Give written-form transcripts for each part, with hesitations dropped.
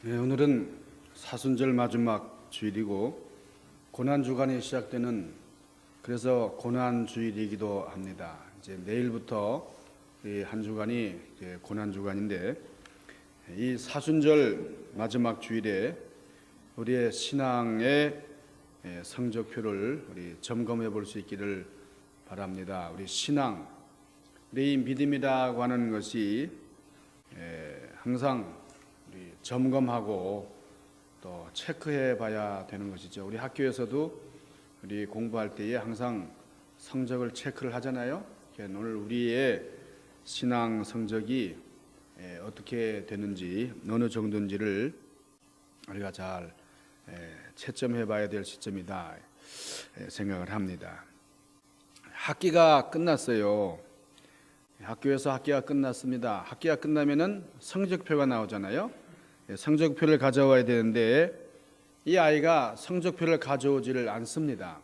네, 오늘은 사순절 마지막 주일이고 고난주간이 시작되는, 그래서 고난주일이기도 합니다. 이제 내일부터 이 한 주간이 이제 고난주간인데, 이 사순절 마지막 주일에 우리의 신앙의 성적표를 우리 점검해 볼 수 있기를 바랍니다. 우리 신앙, 우리 믿음이라고 하는 것이 항상 우리 점검하고 또 체크해 봐야 되는 것이죠. 우리 학교에서도 우리 공부할 때에 항상 성적을 체크를 하잖아요. 오늘 우리의 신앙 성적이 어떻게 되는지, 어느 정도인지를 우리가 잘 채점해 봐야 될 시점이다 생각을 합니다. 학기가 끝났어요. 학교에서 학기가 끝났습니다. 학기가 끝나면은 성적표가 나오잖아요. 성적표를 가져와야 되는데 이 아이가 성적표를 가져오지를 않습니다.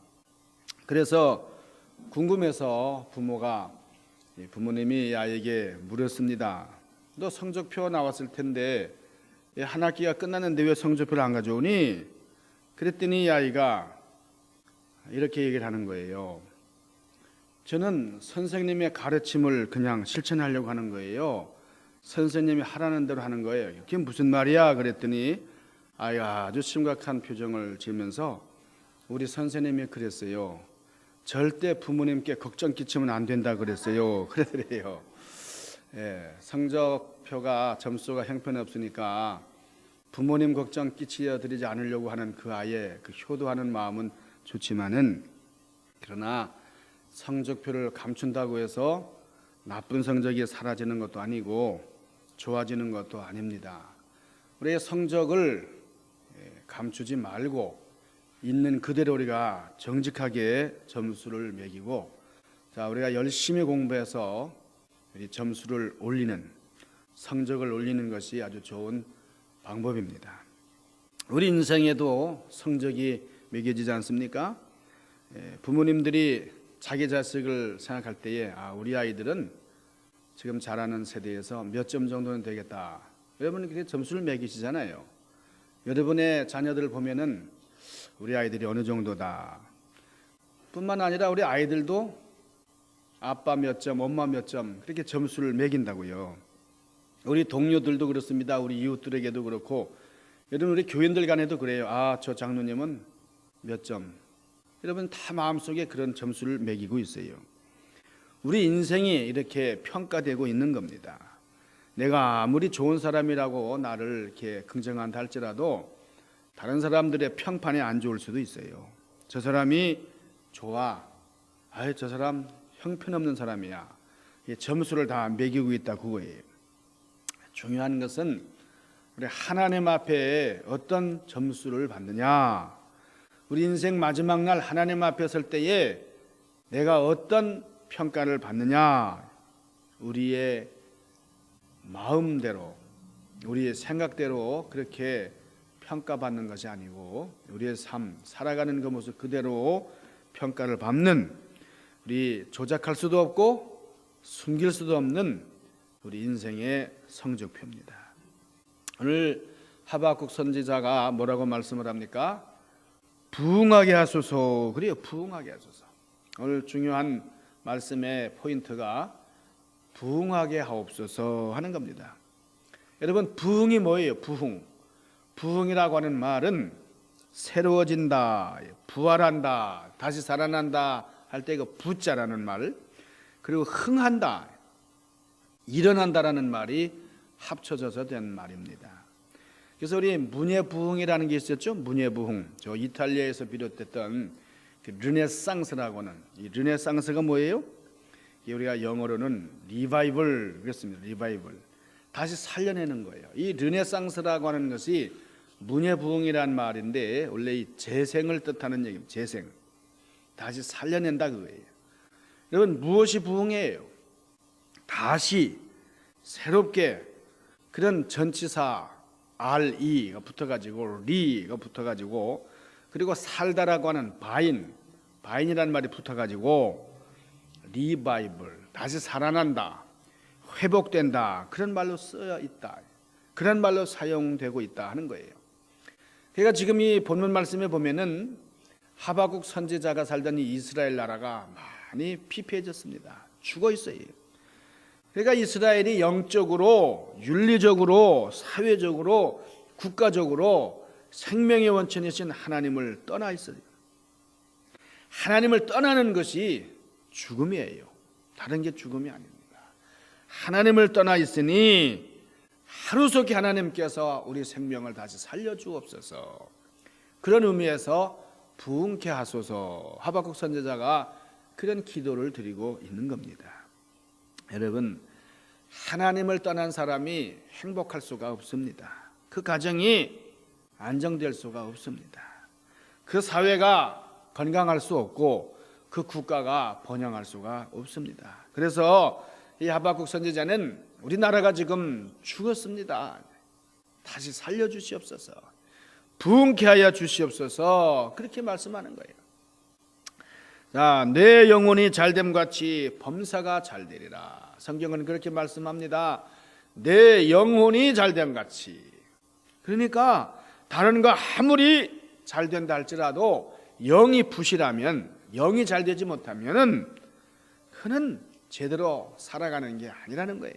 그래서 궁금해서 부모님이 이 아이에게 물었습니다. 너 성적표 나왔을 텐데 한 학기가 끝났는데 왜 성적표를 안 가져오니? 그랬더니 이 아이가 이렇게 얘기를 하는 거예요. 저는 선생님의 가르침을 그냥 실천하려고 하는 거예요. 선생님이 하라는 대로 하는 거예요. 그게 무슨 말이야? 그랬더니 아이가 아주 심각한 표정을 지으면서 우리 선생님이 그랬어요. 절대 부모님께 걱정 끼치면 안 된다 그랬어요. 그러더래요. 성적표가 점수가 형편없으니까 부모님 걱정 끼치려 드리지 않으려고 하는 그 아이의 그 효도하는 마음은 좋지만은, 그러나 성적표를 감춘다고 해서 나쁜 성적이 사라지는 것도 아니고 좋아지는 것도 아닙니다. 우리의 성적을 감추지 말고 있는 그대로 우리가 정직하게 점수를 매기고, 우리가 열심히 공부해서 점수를 올리는, 성적을 올리는 것이 아주 좋은 방법입니다. 우리 인생에도 성적이 매겨지지 않습니까? 부모님들이 자기 자식을 생각할 때에 우리 아이들은 지금 자라는 세대에서 몇 점 정도는 되겠다. 여러분 그렇게 점수를 매기시잖아요. 여러분의 자녀들을 보면은 우리 아이들이 어느 정도다. 뿐만 아니라 우리 아이들도 아빠 몇 점, 엄마 몇 점 그렇게 점수를 매긴다고요. 우리 동료들도 그렇습니다. 우리 이웃들에게도 그렇고, 여러분 우리 교인들 간에도 그래요. 저 장로님은 몇 점. 여러분 다 마음속에 그런 점수를 매기고 있어요. 우리 인생이 이렇게 평가되고 있는 겁니다. 내가 아무리 좋은 사람이라고 나를 이렇게 긍정한다 할지라도 다른 사람들의 평판에 안 좋을 수도 있어요. 저 사람이 좋아. 저 사람 형편없는 사람이야. 점수를 다 매기고 있다 그거예요. 중요한 것은 우리 하나님 앞에 어떤 점수를 받느냐. 우리 인생 마지막 날 하나님 앞에 설 때에 내가 어떤 평가를 받느냐. 우리의 마음대로, 우리의 생각대로 그렇게 평가받는 것이 아니고 우리의 삶, 살아가는 그 모습 그대로 평가를 받는, 우리 조작할 수도 없고 숨길 수도 없는 우리 인생의 성적표입니다. 오늘 하박국 선지자가 뭐라고 말씀을 합니까? 부응하게 하소서. 그래요, 부응하게 하소서. 오늘 중요한 말씀의 포인트가 부응하게 하옵소서 하는 겁니다. 여러분 부응이 뭐예요? 부응이라고 하는 말은 새로워진다, 부활한다, 다시 살아난다 할 때 그 부자라는 말, 그리고 흥한다, 일어난다라는 말이 합쳐져서 된 말입니다. 그래서 우리 문예부흥이라는 게 있었죠. 문예부흥, 저 이탈리아에서 비롯됐던 그 르네상스라고 하는, 이 르네상스가 뭐예요? 우리가 영어로는 리바이벌 그랬습니다. 리바이벌, 다시 살려내는 거예요. 이 르네상스라고 하는 것이 문예부흥이란 말인데 원래 이 재생을 뜻하는 얘기입니다. 재생, 다시 살려낸다 그거예요. 여러분 무엇이 부흥이에요? 다시 새롭게, 그런 전치사 RE가 붙어가지고 리가 붙어가지고, 그리고 살다라고 하는 바인이라는 말이 붙어가지고 리바이벌, 다시 살아난다, 회복된다, 그런 말로 쓰여 있다. 그런 말로 사용되고 있다 하는 거예요. 그러니까 지금 이 본문 말씀에 보면은 하박국 선지자가 살던 이 이스라엘 나라가 많이 피폐해졌습니다. 죽어 있어요. 그러니까 이스라엘이 영적으로, 윤리적으로, 사회적으로, 국가적으로 생명의 원천이신 하나님을 떠나 있어요. 하나님을 떠나는 것이 죽음이에요. 다른 게 죽음이 아닙니다. 하나님을 떠나 있으니 하루속히 하나님께서 우리 생명을 다시 살려주옵소서. 그런 의미에서 부흥케 하소서. 하박국 선지자가 그런 기도를 드리고 있는 겁니다. 여러분, 하나님을 떠난 사람이 행복할 수가 없습니다. 그 가정이 안정될 수가 없습니다. 그 사회가 건강할 수 없고 그 국가가 번영할 수가 없습니다. 그래서 이 하박국 선지자는 우리나라가 지금 죽었습니다. 다시 살려주시옵소서. 부흥케 하여 주시옵소서. 그렇게 말씀하는 거예요. 자, 내 영혼이 잘됨 같이 범사가 잘되리라. 성경은 그렇게 말씀합니다. 내 영혼이 잘됨 같이. 그러니까 다른 거 아무리 잘된다 할지라도 영이 부실하면, 영이 잘되지 못하면은 그는 제대로 살아가는 게 아니라는 거예요.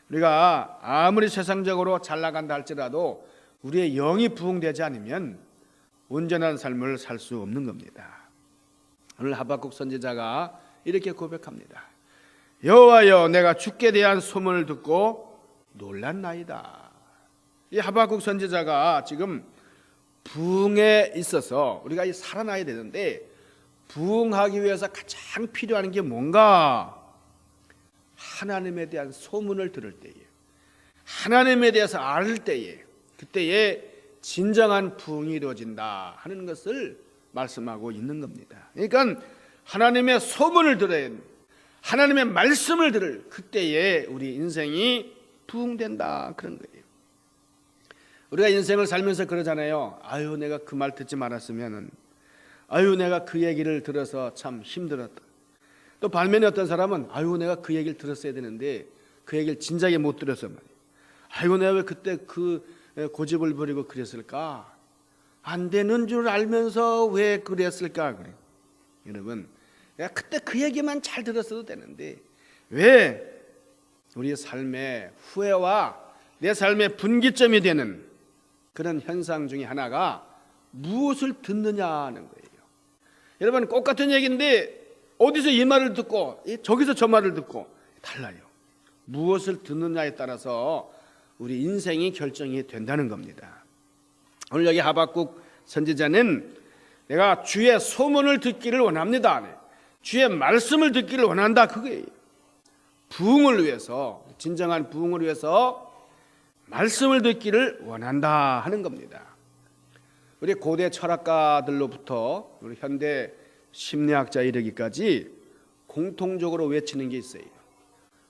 우리가 아무리 세상적으로 잘 나간다 할지라도 우리의 영이 부흥되지 않으면 온전한 삶을 살 수 없는 겁니다. 오늘 하박국 선지자가 이렇게 고백합니다. 여호와여, 내가 주께 대한 소문을 듣고 놀랐나이다. 이 하박국 선지자가 지금 부흥에 있어서 우리가 살아나야 되는데, 부흥하기 위해서 가장 필요한 게 뭔가? 하나님에 대한 소문을 들을 때에, 하나님에 대해서 알 때에, 그때에 진정한 부흥이 이루어진다 하는 것을 말씀하고 있는 겁니다. 그러니까 하나님의 소문을 들어야 합니다. 하나님의 말씀을 들을 그때에 우리 인생이 부흥된다 그런 거예요. 우리가 인생을 살면서 그러잖아요. 아유, 내가 그 말 듣지 말았으면은, 아유, 내가 그 얘기를 들어서 참 힘들었다. 또 반면에 어떤 사람은 아유, 내가 그 얘기를 들었어야 되는데 그 얘기를 진작에 못 들었어 말이에요. 아이고, 내가 왜 그때 그 고집을 부리고 그랬을까? 안 되는 줄 알면서 왜 그랬을까? 그래. 여러분, 내가 그때 그 얘기만 잘 들었어도 되는데 왜 우리 삶의 후회와 내 삶의 분기점이 되는 그런 현상 중에 하나가 무엇을 듣느냐는 거예요. 여러분, 똑같은 얘기인데 어디서 이 말을 듣고 저기서 저 말을 듣고 달라요. 무엇을 듣느냐에 따라서 우리 인생이 결정이 된다는 겁니다. 오늘 여기 하박국 선지자는 내가 주의 소문을 듣기를 원합니다. 주의 말씀을 듣기를 원한다. 그게 부흥을 위해서, 진정한 부흥을 위해서 말씀을 듣기를 원한다 하는 겁니다. 우리 고대 철학가들로부터 우리 현대 심리학자 이르기까지 공통적으로 외치는 게 있어요.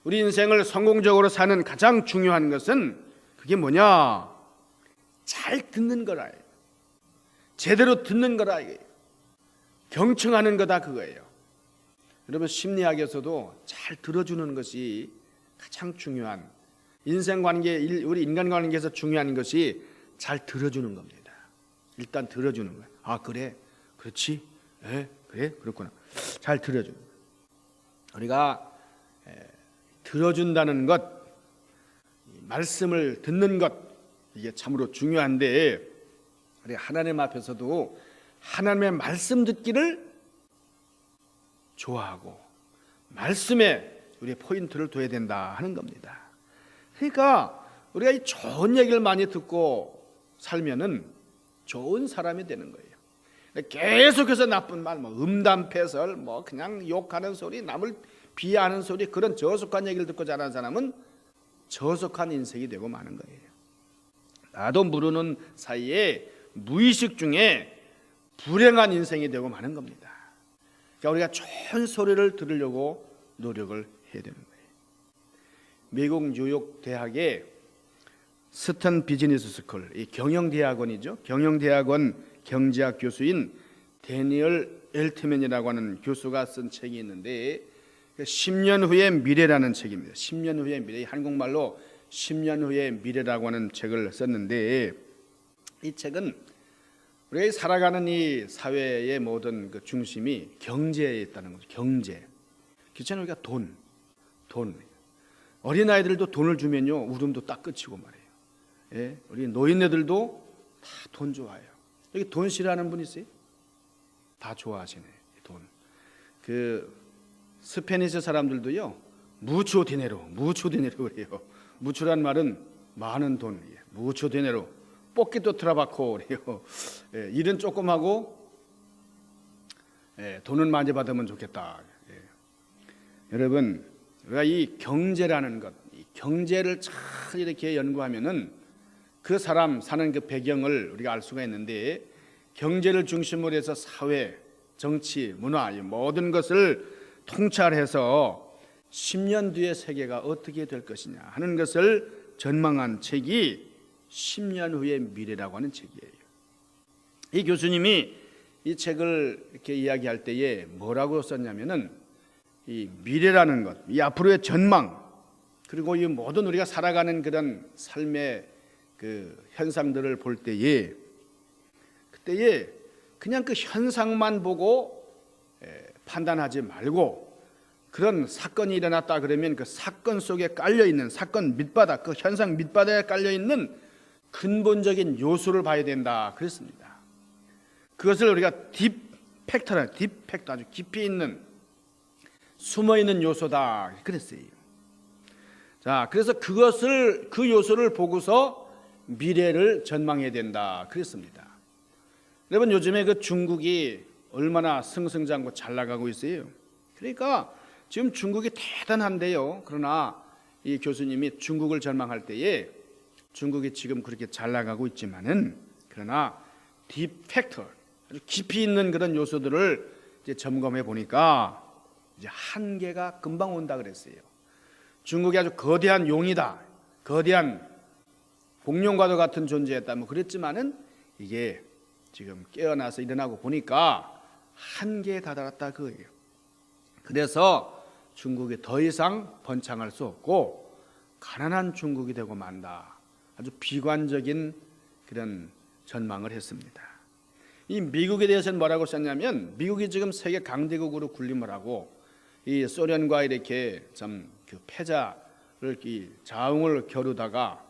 우리 인생을 성공적으로 사는 가장 중요한 것은 그게 뭐냐? 잘 듣는 거라. 제대로 듣는 거라. 경청하는 거다 그거예요. 여러분, 심리학에서도 잘 들어주는 것이 가장 중요한, 인생관계, 우리 인간관계에서 중요한 것이 잘 들어주는 겁니다. 일단 들어주는 거예요. 아, 그래, 그렇지, 그래, 그렇구나. 잘 들어주는 거예요. 우리가 들어준다는 것, 말씀을 듣는 것, 이게 참으로 중요한데, 우리 하나님 앞에서도 하나님의 말씀 듣기를 좋아하고 말씀에 우리 포인트를 둬야 된다 하는 겁니다. 그러니까 우리가 이 좋은 얘기를 많이 듣고 살면은 좋은 사람이 되는 거예요. 계속해서 나쁜 말, 음담패설, 그냥 욕하는 소리, 남을 비하하는 소리, 그런 저속한 얘기를 듣고 자란 사람은 저속한 인생이 되고 마는 거예요. 나도 모르는 사이에 무의식 중에 불행한 인생이 되고 마는 겁니다. 그러니까 우리가 좋은 소리를 들으려고 노력을 해야 되는 거예요. 미국 뉴욕 대학의 스턴 비즈니스 스쿨, 이 경영대학원이죠. 경영대학원 경제학 교수인 데니얼 엘트맨이라고 하는 교수가 쓴 책이 있는데 10년 후의 미래라는 책입니다. 10년 후의 미래, 한국말로 10년 후의 미래라고 하는 책을 썼는데, 이 책은 우리가 살아가는 이 사회의 모든 그 중심이 경제에 있다는 거죠. 경제. 그렇잖아요. 우리가 돈. 어린아이들도 돈을 주면요, 울음도 딱 끝이고 말이에요. 예? 우리 노인네들도 다 돈 좋아해요. 여기 돈 싫어하는 분 있어요? 다 좋아하시네, 돈. 그 스페니시 사람들도요, 무초 디네로 그래요. 무초란 말은 많은 돈이에요. 무초 디네로, 뽑기도 트라바코 그래요. 예, 일은 조금 하고, 예, 돈은 많이 받으면 좋겠다. 예. 여러분, 우리가 이 경제라는 것, 이 경제를 잘 이렇게 연구하면은 그 사람 사는 그 배경을 우리가 알 수가 있는데, 경제를 중심으로 해서 사회, 정치, 문화 이 모든 것을 통찰해서 10년 뒤의 세계가 어떻게 될 것이냐 하는 것을 전망한 책이 10년 후의 미래라고 하는 책이에요. 이 교수님이 이 책을 이렇게 이야기할 때에 뭐라고 썼냐면은, 이 미래라는 것, 이 앞으로의 전망, 그리고 이 모든 우리가 살아가는 그런 삶의 그 현상들을 볼 때에, 그때에 그냥 그 현상만 보고 판단하지 말고, 그런 사건이 일어났다 그러면 그 사건 속에 깔려 있는 사건 밑바닥, 그 현상 밑바닥에 깔려 있는 근본적인 요소를 봐야 된다 그랬습니다. 그것을 우리가 딥팩트, 아주 깊이 있는 숨어 있는 요소다 그랬어요. 자, 그래서 그 요소를 보고서 미래를 전망해야 된다 그랬습니다. 여러분, 요즘에 그 중국이 얼마나 승승장구 잘 나가고 있어요. 그러니까 지금 중국이 대단한데요. 그러나 이 교수님이 중국을 전망할 때에 중국이 지금 그렇게 잘 나가고 있지만은, 그러나 딥팩터, 아주 깊이 있는 그런 요소들을 이제 점검해 보니까 이제 한계가 금방 온다 그랬어요. 중국이 아주 거대한 용이다, 거대한 공룡과도 같은 존재였다 뭐 그랬지만은, 이게 지금 깨어나서 일어나고 보니까 한계에 다다랐다 그거예요. 그래서 중국이 더 이상 번창할 수 없고 가난한 중국이 되고 만다, 아주 비관적인 그런 전망을 했습니다. 이 미국에 대해서는 뭐라고 썼냐면, 미국이 지금 세계 강대국으로 군림을 하고 이 소련과 이렇게 참 그 패자를 이 자웅을 겨루다가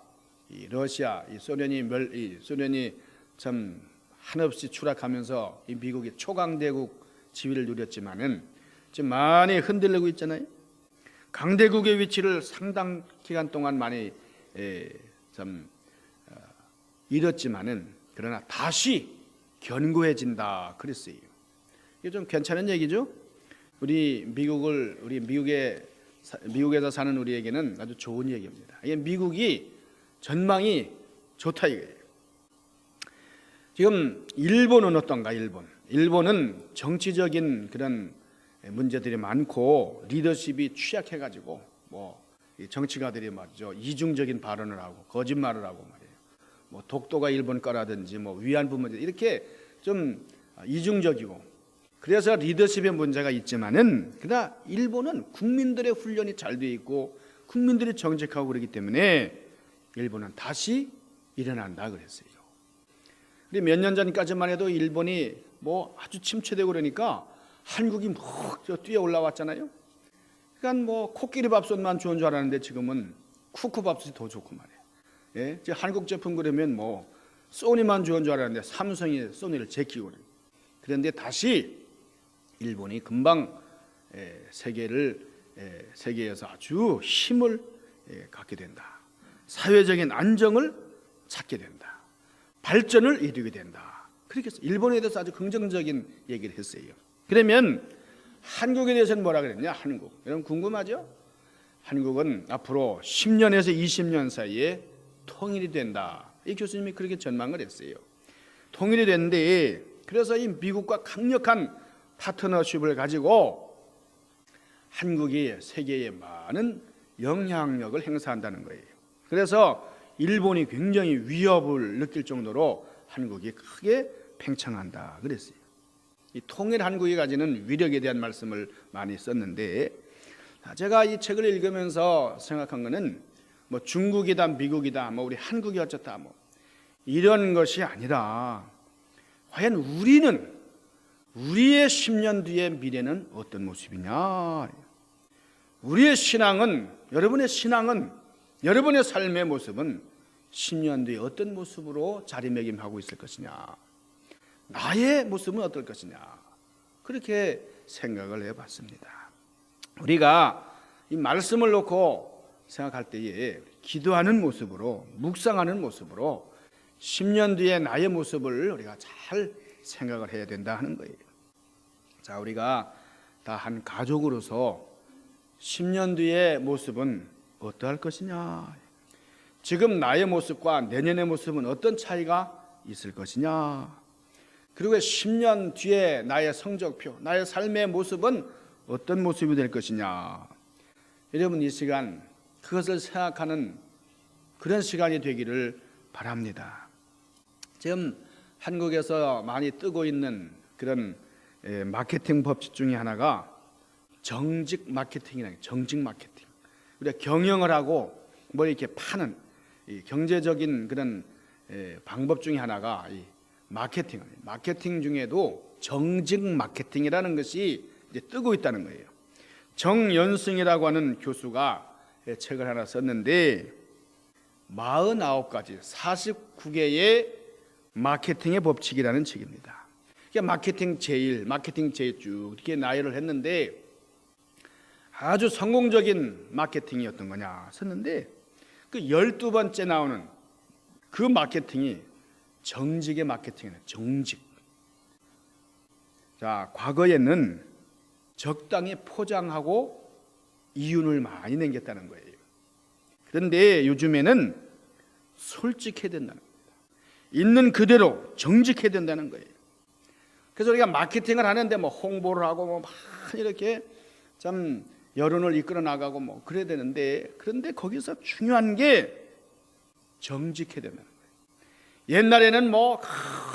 이 러시아, 이 소련이 참 한없이 추락하면서 이 미국이 초강대국 지위를 누렸지만은 지금 많이 흔들리고 있잖아요. 강대국의 위치를 상당 기간 동안 많이 잃었지만은, 그러나 다시 견고해진다 그랬어요. 이게 좀 괜찮은 얘기죠. 미국에서 사는 우리에게는 아주 좋은 얘기입니다. 이게 미국이 전망이 좋다 이거예요. 지금 일본은 어떤가? 일본은 정치적인 그런 문제들이 많고 리더십이 취약해가지고 뭐 정치가들이 말이죠, 이중적인 발언을 하고 거짓말을 하고 말이에요. 뭐 독도가 일본 거라든지 뭐 위안부 문제 이렇게 좀 이중적이고, 그래서 리더십의 문제가 있지만은, 그러나 일본은 국민들의 훈련이 잘 돼 있고 국민들이 정직하고 그렇기 때문에 일본은 다시 일어난다 그랬어요. 몇 년 전까지만 해도 일본이 뭐 아주 침체되고 그러니까 한국이 막 뛰어 올라왔잖아요. 그러니까 뭐 코끼리 밥솥만 좋은 줄 알았는데 지금은 쿠쿠 밥솥이 더 좋고 말이에요. 예? 이제 한국 제품 그러면 뭐 소니만 좋은 줄 알았는데 삼성이 소니를 제끼고 그래요. 그런데 다시 일본이 금방 세계에서 아주 힘을 갖게 된다. 사회적인 안정을 찾게 된다. 발전을 이루게 된다. 그렇게 해서 일본에 대해서 아주 긍정적인 얘기를 했어요. 그러면 한국에 대해서는 뭐라 그랬냐? 한국. 여러분 궁금하죠? 한국은 앞으로 10년에서 20년 사이에 통일이 된다. 이 교수님이 그렇게 전망을 했어요. 통일이 됐는데, 그래서 이 미국과 강력한 파트너십을 가지고 한국이 세계에 많은 영향력을 행사한다는 거예요. 그래서 일본이 굉장히 위협을 느낄 정도로 한국이 크게 팽창한다 그랬어요. 이 통일 한국이 가지는 위력에 대한 말씀을 많이 썼는데, 제가 이 책을 읽으면서 생각한 것은 뭐 중국이다 미국이다 뭐 우리 한국이 어쩌다 뭐 이런 것이 아니라 과연 우리의 10년 뒤의 미래는 어떤 모습이냐. 우리의 신앙은, 여러분의 신앙은, 여러분의 삶의 모습은 10년 뒤에 어떤 모습으로 자리매김하고 있을 것이냐, 나의 모습은 어떨 것이냐, 그렇게 생각을 해봤습니다. 우리가 이 말씀을 놓고 생각할 때에 기도하는 모습으로, 묵상하는 모습으로 10년 뒤에 나의 모습을 우리가 잘 생각을 해야 된다 하는 거예요. 자, 우리가 다 한 가족으로서 10년 뒤의 모습은 어떠할 것이냐, 지금 나의 모습과 내년의 모습은 어떤 차이가 있을 것이냐, 그리고 10년 뒤에 나의 성적표, 나의 삶의 모습은 어떤 모습이 될 것이냐. 여러분, 이 시간 그것을 생각하는 그런 시간이 되기를 바랍니다. 지금 한국에서 많이 뜨고 있는 그런 마케팅 법칙 중에 하나가 정직 마케팅이라는, 정직 마케팅. 우리가 경영을 하고 뭘 이렇게 파는 이 경제적인 그런 방법 중에 하나가 이 마케팅 중에도 정직 마케팅이라는 것이 이제 뜨고 있다는 거예요. 정연승이라고 하는 교수가 책을 하나 썼는데 49가지 49개의 마케팅의 법칙이라는 책입니다. 마케팅 제일 쭉 이렇게 나열을 했는데 아주 성공적인 마케팅이 어떤 거냐 썼는데 그 12번째 나오는 그 마케팅이 정직의 마케팅이에요. 정직. 자, 과거에는 적당히 포장하고 이윤을 많이 남겼다는 거예요. 그런데 요즘에는 솔직해야 된다는 겁니다. 있는 그대로 정직해야 된다는 거예요. 그래서 우리가 마케팅을 하는데 뭐 홍보를 하고 뭐 막 이렇게 참 여론을 이끌어 나가고 뭐 그래야 되는데, 그런데 거기서 중요한 게 정직해야 된다는 거예요. 옛날에는 뭐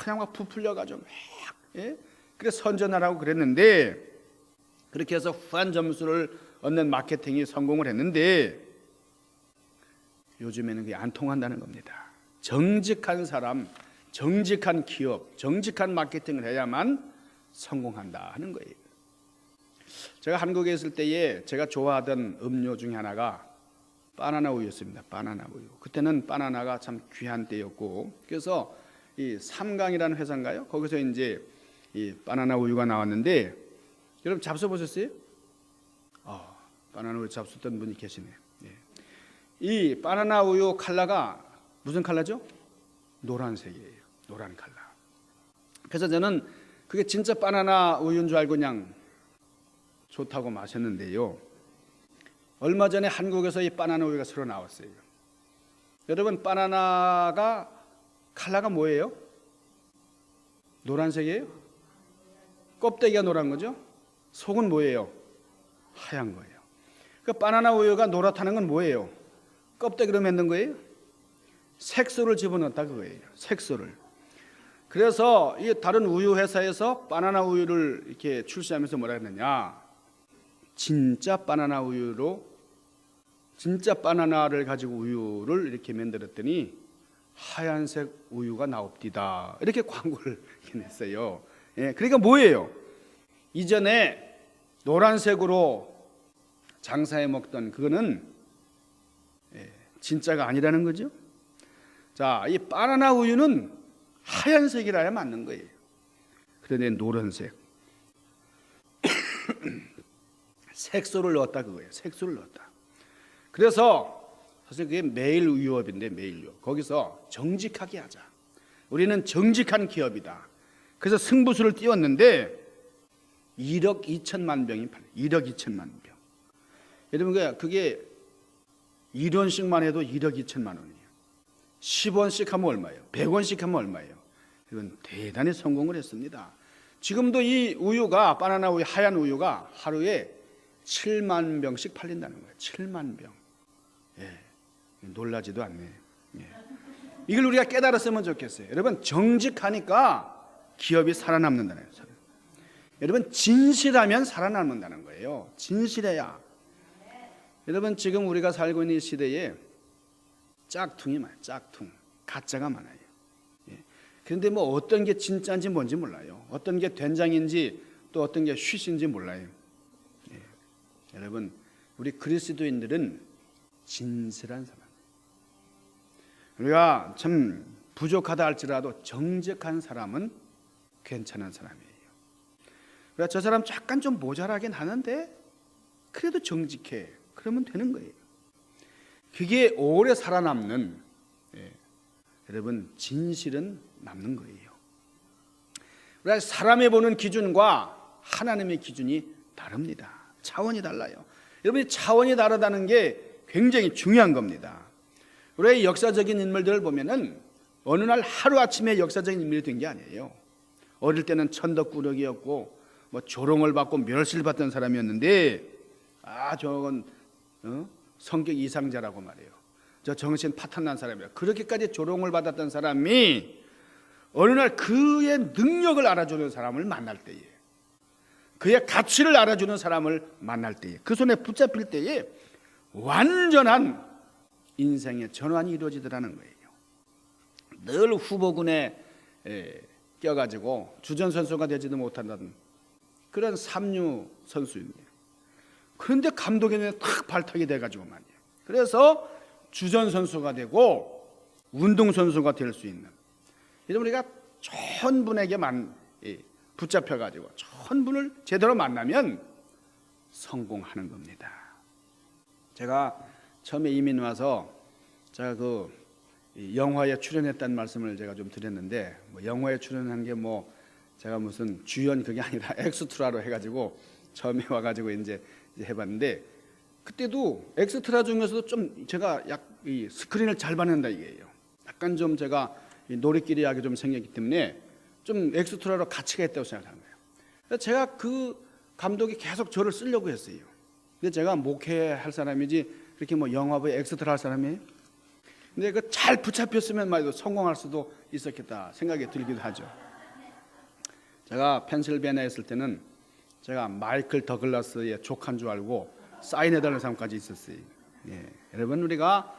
그냥 막 부풀려 가지고 막 그래서 선전하라고 그랬는데, 그렇게 해서 후한 점수를 얻는 마케팅이 성공을 했는데 요즘에는 그게 안 통한다는 겁니다. 정직한 사람, 정직한 기업, 정직한 마케팅을 해야만 성공한다 하는 거예요. 제가 한국에 있을 때에 제가 좋아하던 음료 중에 하나가 바나나 우유였습니다. 바나나 우유. 그때는 바나나가 참 귀한 때였고, 그래서 이 삼강이라는 회사인가요? 거기서 이제 이 바나나 우유가 나왔는데, 여러분 잡숴 보셨어요? 바나나 우유 잡수던 분이 계시네요. 이 바나나 우유 컬러가 무슨 컬러죠? 노란색이에요. 노란 컬러. 그래서 저는 그게 진짜 바나나 우유인 줄 알고 그냥 좋다고 마셨는데요. 얼마 전에 한국에서 이 바나나 우유가 새로 나왔어요. 여러분, 바나나가 컬러가 뭐예요? 노란색이에요? 껍데기가 노란 거죠? 속은 뭐예요? 하얀 거예요. 그 바나나 우유가 노랗다는 건 뭐예요? 껍데기로 만든 거예요? 색소를 집어넣었다 그거예요. 색소를. 그래서 이 다른 우유 회사에서 바나나 우유를 이렇게 출시하면서 뭐라 했느냐? 진짜 바나나 우유로, 진짜 바나나를 가지고 우유를 이렇게 만들었더니 하얀색 우유가 나옵디다. 이렇게 광고를 냈어요. 그러니까 뭐예요? 이전에 노란색으로 장사해 먹던 그거는 진짜가 아니라는 거죠. 자, 이 바나나 우유는 하얀색이라야 맞는 거예요. 그런데 노란색 색소를 넣었다 그거예요. 색소를 넣었다. 그래서 사실 그게 매일 유업인데, 매일 유업. 거기서 정직하게 하자. 우리는 정직한 기업이다. 그래서 승부수를 띄웠는데 1억 2천만 병이 팔려요. 1억 2천만 병. 여러분, 그게 1원씩만 해도 1억 2천만 원이에요. 10원씩 하면 얼마예요? 100원씩 하면 얼마예요? 이건 대단히 성공을 했습니다. 지금도 이 우유가, 바나나 우유, 하얀 우유가 하루에 7만 병씩 팔린다는 거예요. 7만 병. 놀라지도 않네. 이걸 우리가 깨달았으면 좋겠어요. 여러분, 정직하니까 기업이 살아남는다는 거예요. 여러분, 진실하면 살아남는다는 거예요. 진실해야. 여러분, 지금 우리가 살고 있는 이 시대에 짝퉁이 많아요. 짝퉁, 가짜가 많아요. 예. 그런데 뭐 어떤 게 진짜인지 뭔지 몰라요. 어떤 게 된장인지 또 어떤 게 쉿인지 몰라요. 예. 여러분, 우리 그리스도인들은 진실한 사람. 우리가 참 부족하다 할지라도 정직한 사람은 괜찮은 사람이에요. 그러니까 저 사람 약간 좀 모자라긴 하는데 그래도 정직해. 그러면 되는 거예요. 그게 오래 살아남는, 여러분, 진실은 남는 거예요. 우리가 사람이 보는 기준과 하나님의 기준이 다릅니다. 차원이 달라요. 여러분이 차원이 다르다는 게 굉장히 중요한 겁니다. 우리의 역사적인 인물들을 보면은 어느 날 하루아침에 역사적인 인물이 된 게 아니에요. 어릴 때는 천덕꾸러기였고 뭐 조롱을 받고 멸시를 받던 사람이었는데 저건 성격 이상자라고 말해요. 저 정신 파탄난 사람이야. 그렇게까지 조롱을 받았던 사람이 어느 날 그의 능력을 알아주는 사람을 만날 때에, 그의 가치를 알아주는 사람을 만날 때에, 그 손에 붙잡힐 때에 완전한 인생의 전환이 이루어지더라는 거예요. 늘 후보군에 껴가지고 주전 선수가 되지도 못한다는 그런 삼류 선수입니다. 그런데 감독의 눈에 탁 발탁이 돼가지고 말이에요. 그래서 주전 선수가 되고 운동 선수가 될 수 있는, 이런 우리가 1000분에게만 붙잡혀가지고 1000분을 제대로 만나면 성공하는 겁니다. 제가 처음에 이민 와서 제가 그 영화에 출연했다는 말씀을 제가 좀 드렸는데, 뭐 영화에 출연한 게 뭐 제가 무슨 주연 그게 아니라 엑스트라로 해가지고 처음에 와가지고 이제 해봤는데, 그때도 엑스트라 중에서도 좀 제가 이 스크린을 잘 받는다 이게요. 약간 좀 제가 노리끼리 하게 좀 생겼기 때문에 좀 엑스트라로 가치가 있다고 생각하는 거예요. 그래서 제가 그 감독이 계속 저를 쓰려고 했어요. 근데 제가 목회할 사람이지 그렇게 뭐 영화부에 엑스트라 할 사람이에요. 근데 그 잘 붙잡혔으면 말이죠, 성공할 수도 있었겠다 생각이 들기도 하죠. 제가 펜실베니아에 있을 때는 제가 마이클 더글라스의 조카인 줄 알고 사인해달라는 사람까지 있었어요. 여러분, 우리가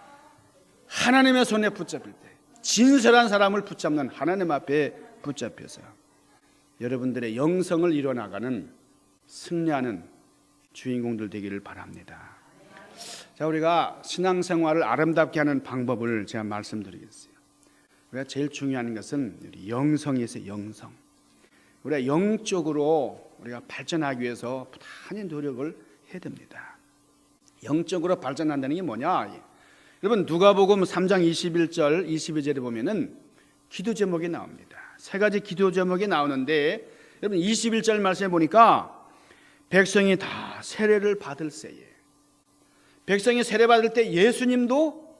하나님의 손에 붙잡힐 때, 진실한 사람을 붙잡는 하나님 앞에 붙잡혀서 여러분들의 영성을 이뤄나가는, 승리하는 주인공들 되기를 바랍니다. 자, 우리가 신앙생활을 아름답게 하는 방법을 제가 말씀드리겠어요. 우리가 제일 중요한 것은 우리 영성이 있어요. 영성. 우리가 영적으로 우리가 발전하기 위해서 부단히 노력을 해야 됩니다. 영적으로 발전한다는 게 뭐냐? 여러분, 누가복음 3장 21절 22절에 보면은 기도 제목이 나옵니다. 세 가지 기도 제목이 나오는데, 여러분 21절 말씀해 보니까 백성이 다 세례를 받을 때에, 백성이 세례 받을 때 예수님도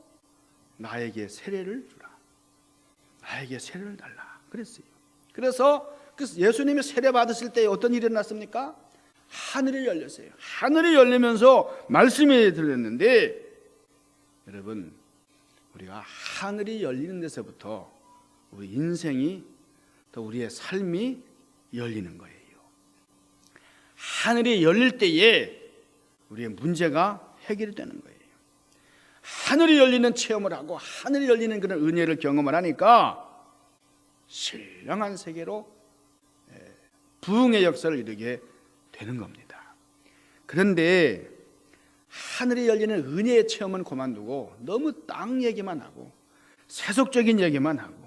나에게 세례를 주라, 나에게 세례를 달라 그랬어요. 그래서 예수님이 세례 받으실 때 어떤 일이 일어났습니까? 하늘이 열렸어요. 하늘이 열리면서 말씀이 들렸는데, 여러분, 우리가 하늘이 열리는 데서부터 우리 인생이, 또 우리의 삶이 열리는 거예요. 하늘이 열릴 때에 우리의 문제가 해결이 되는 거예요. 하늘이 열리는 체험을 하고 하늘이 열리는 그런 은혜를 경험을 하니까 신령한 세계로 부흥의 역사를 이루게 되는 겁니다. 그런데 하늘이 열리는 은혜의 체험은 그만두고 너무 땅 얘기만 하고 세속적인 얘기만 하고,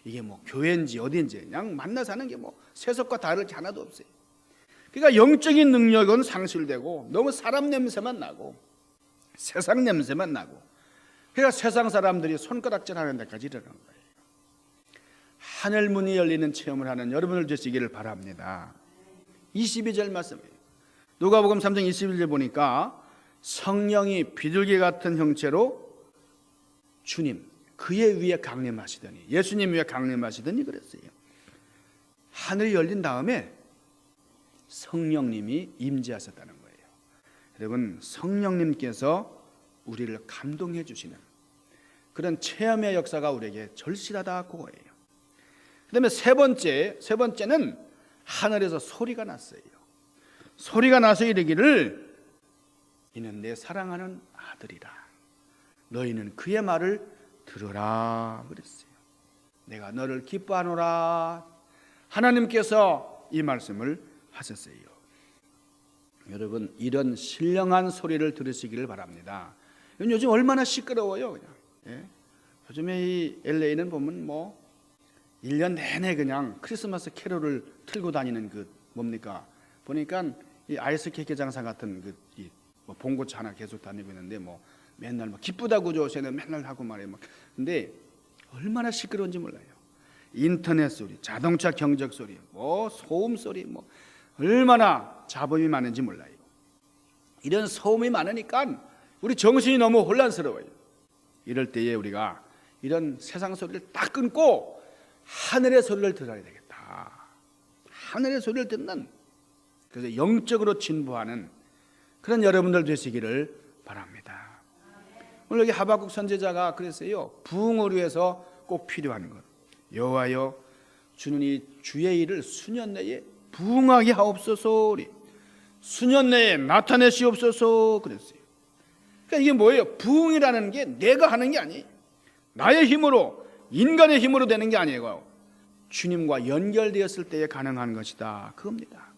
이게 뭐 교회인지 어딘지 그냥 만나서 하는 게 뭐 세속과 다를 게 하나도 없어요. 그러니까 영적인 능력은 상실되고 너무 사람 냄새만 나고 세상 냄새만 나고, 그러니까 세상 사람들이 손가락질하는 데까지 이르는 거예요. 하늘 문이 열리는 체험을 하는 여러분을 되시기를 바랍니다. 22절 말씀이에요. 누가복음 3장 21절 보니까 성령이 비둘기 같은 형체로 주님, 그의 위에 강림하시더니, 예수님 위에 강림하시더니 그랬어요. 하늘이 열린 다음에 성령님이 임재하셨다는 거예요. 여러분, 성령님께서 우리를 감동해 주시는 그런 체험의 역사가 우리에게 절실하다 그거예요. 그다음에 세 번째는 하늘에서 소리가 났어요. 소리가 나서 이르기를, 이는 내 사랑하는 아들이라, 너희는 그의 말을 들으라 그랬어요. 내가 너를 기뻐하노라. 하나님께서 이 말씀을 하셨어요. 여러분, 이런 신령한 소리를 들으시기를 바랍니다. 요즘 얼마나 시끄러워요. 그냥. 예? 요즘에 이 LA는 보면 1년 내내 그냥 크리스마스 캐롤을 틀고 다니는 뭡니까? 보니까 이 아이스케이크 장사 같은 봉고차 하나 계속 다니고 있는데 맨날 기쁘다고 저새는 맨날 하고 말이에요. 근데 얼마나 시끄러운지 몰라요. 인터넷 소리, 자동차 경적 소리, 소음 소리, 얼마나 잡음이 많은지 몰라요. 이런 소음이 많으니까 우리 정신이 너무 혼란스러워요. 이럴 때에 우리가 이런 세상 소리를 딱 끊고 하늘의 소리를 들어야 되겠다. 하늘의 소리를 듣는, 그래서 영적으로 진보하는 그런 여러분들 되시기를 바랍니다. 오늘 여기 하박국 선지자가 그랬어요. 부흥을 위해서 꼭 필요한 것, 여호와여 주는 이 주의 일을 수년 내에 부흥하게 하옵소서. 수년 내에 나타내시옵소서 그랬어요. 그러니까 이게 뭐예요? 부흥이라는 게 내가 하는 게 아니에요. 나의 힘으로, 인간의 힘으로 되는 게 아니에요. 주님과 연결되었을 때에 가능한 것이다, 그겁니다.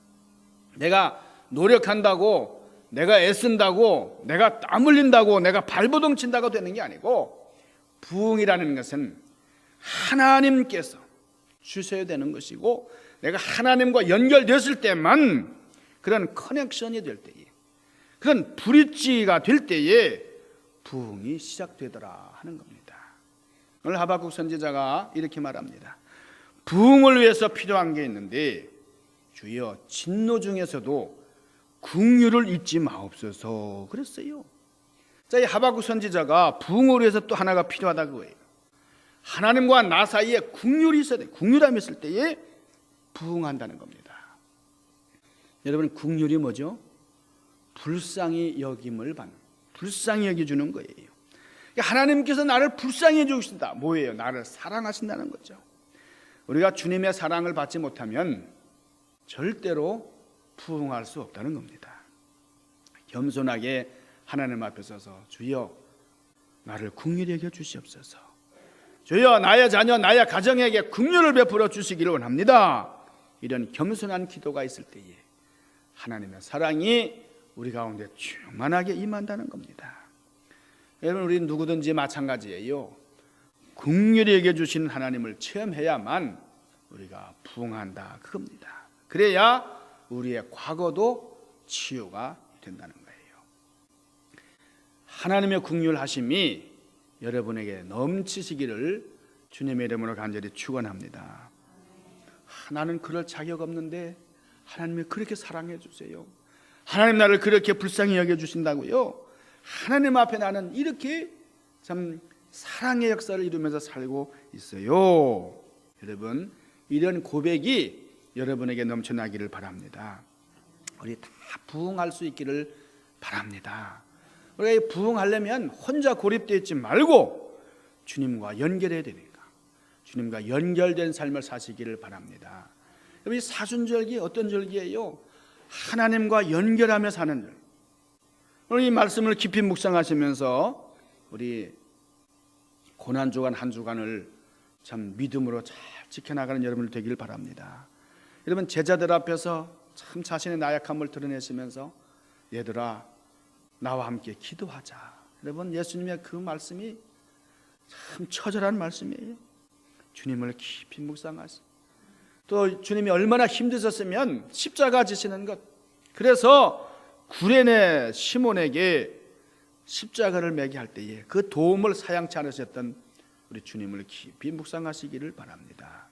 내가 노력한다고, 내가 애쓴다고, 내가 땀 흘린다고, 내가 발버둥 친다고 되는 게 아니고, 부흥이라는 것은 하나님께서 주셔야 되는 것이고, 내가 하나님과 연결됐을 때만 그런 커넥션이 될 때에, 그런 브릿지가 될 때에 부흥이 시작되더라 하는 겁니다. 오늘 하박국 선지자가 이렇게 말합니다. 부흥을 위해서 필요한 게 있는데 주여 진노 중에서도 긍휼을 잊지 마옵소서 그랬어요. 자, 이 하박국 선지자가 부흥을 위해서 또 하나가 필요하다 그거예요. 하나님과 나 사이에 긍휼이 있어야 돼. 긍휼함이 있을 때에 부흥한다는 겁니다. 여러분, 긍휼이 뭐죠? 불쌍히 여김을 받는, 불쌍히 여겨주는 거예요. 하나님께서 나를 불쌍히 여겨주신다. 뭐예요? 나를 사랑하신다는 거죠. 우리가 주님의 사랑을 받지 못하면 절대로 부흥할 수 없다는 겁니다. 겸손하게 하나님 앞에 서서 주여 나를 긍휼히 여겨 주시옵소서. 주여 나의 자녀, 나의 가정에게 긍휼을 베풀어 주시기를 원합니다. 이런 겸손한 기도가 있을 때에 하나님의 사랑이 우리 가운데 충만하게 임한다는 겁니다. 여러분, 우리 누구든지 마찬가지예요. 긍휼히 여겨주시는 하나님을 체험해야만 우리가 부흥한다, 그겁니다. 그래야 우리의 과거도 치유가 된다는 거예요. 하나님의 긍휼하심이 여러분에게 넘치시기를 주님의 이름으로 간절히 축원합니다. 나는 그럴 자격 없는데 하나님이 그렇게 사랑해 주세요. 하나님 나를 그렇게 불쌍히 여겨주신다고요. 하나님 앞에 나는 이렇게 참 사랑의 역사를 이루면서 살고 있어요. 여러분, 이런 고백이 여러분에게 넘쳐나기를 바랍니다. 우리 다 부흥할 수 있기를 바랍니다. 우리가 부흥하려면 혼자 고립되어 있지 말고 주님과 연결해야 되니까 주님과 연결된 삶을 사시기를 바랍니다. 여러분, 이 사순절기 어떤 절기예요? 하나님과 연결하며 사는 절. 오늘 이 말씀을 깊이 묵상하시면서 우리 고난주간 한 주간을 참 믿음으로 잘 지켜나가는 여러분 되기를 바랍니다. 여러분, 제자들 앞에서 참 자신의 나약함을 드러내시면서 얘들아 나와 함께 기도하자. 여러분, 예수님의 그 말씀이 참 처절한 말씀이에요. 주님을 깊이 묵상하시고 또 주님이 얼마나 힘드셨으면 십자가 지시는 것, 그래서 구레네 시몬에게 십자가를 매게 할 때에 그 도움을 사양치 않으셨던 우리 주님을 깊이 묵상하시기를 바랍니다.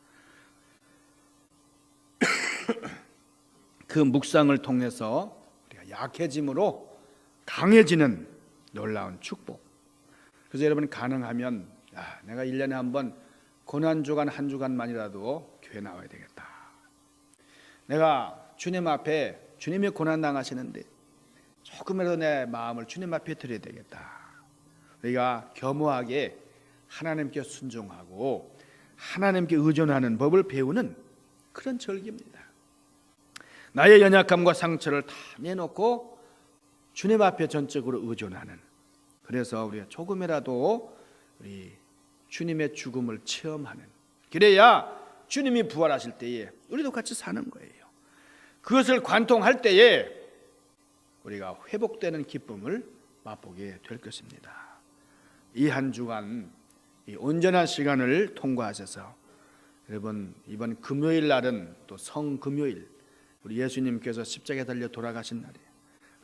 그 묵상을 통해서 우리가 약해짐으로 강해지는 놀라운 축복. 그래서 여러분, 가능하면 내가 1년에 한 번 고난주간 한 주간만이라도 교회 나와야 되겠다. 내가 주님 앞에, 주님이 고난 당하시는데 조금이라도 내 마음을 주님 앞에 드려야 되겠다. 우리가 겸허하게 하나님께 순종하고 하나님께 의존하는 법을 배우는 그런 절기입니다. 나의 연약함과 상처를 다 내놓고 주님 앞에 전적으로 의존하는 그래서 우리가 조금이라도 우리 주님의 죽음을 체험하는, 그래야 주님이 부활하실 때에 우리도 같이 사는 거예요. 그것을 관통할 때에 우리가 회복되는 기쁨을 맛보게 될 것입니다. 이 한 주간 이 온전한 시간을 통과하셔서 여러분, 이번 금요일 날은 또 성금요일, 우리 예수님께서 십자가에 달려 돌아가신 날이에요.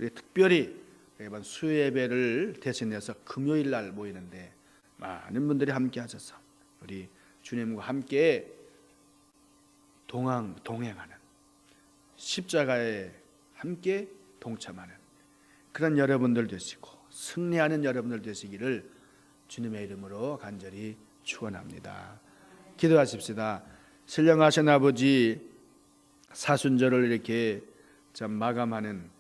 우리 특별히 이번 수요예배를 대신해서 금요일 날 모이는데 많은 분들이 함께 하셔서 우리 주님과 함께 동행하는, 십자가에 함께 동참하는 그런 여러분들 되시고 승리하는 여러분들 되시기를 주님의 이름으로 간절히 축원합니다. 기도하십시다. 신령하신 아버지, 사순절을 이렇게 참 마감하는,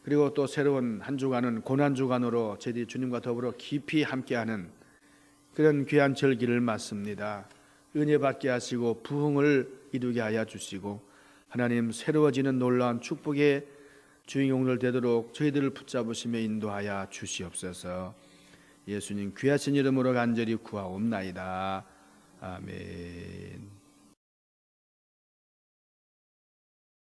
그리고 또 새로운 한 주간은 고난주간으로 저희 주님과 더불어 깊이 함께하는 그런 귀한 절기를 맞습니다. 은혜 받게 하시고 부흥을 이루게 하여 주시고 하나님, 새로워지는 놀라운 축복의 주인공들 되도록 저희들을 붙잡으시며 인도하여 주시옵소서. 예수님 귀하신 이름으로 간절히 구하옵나이다. 아멘.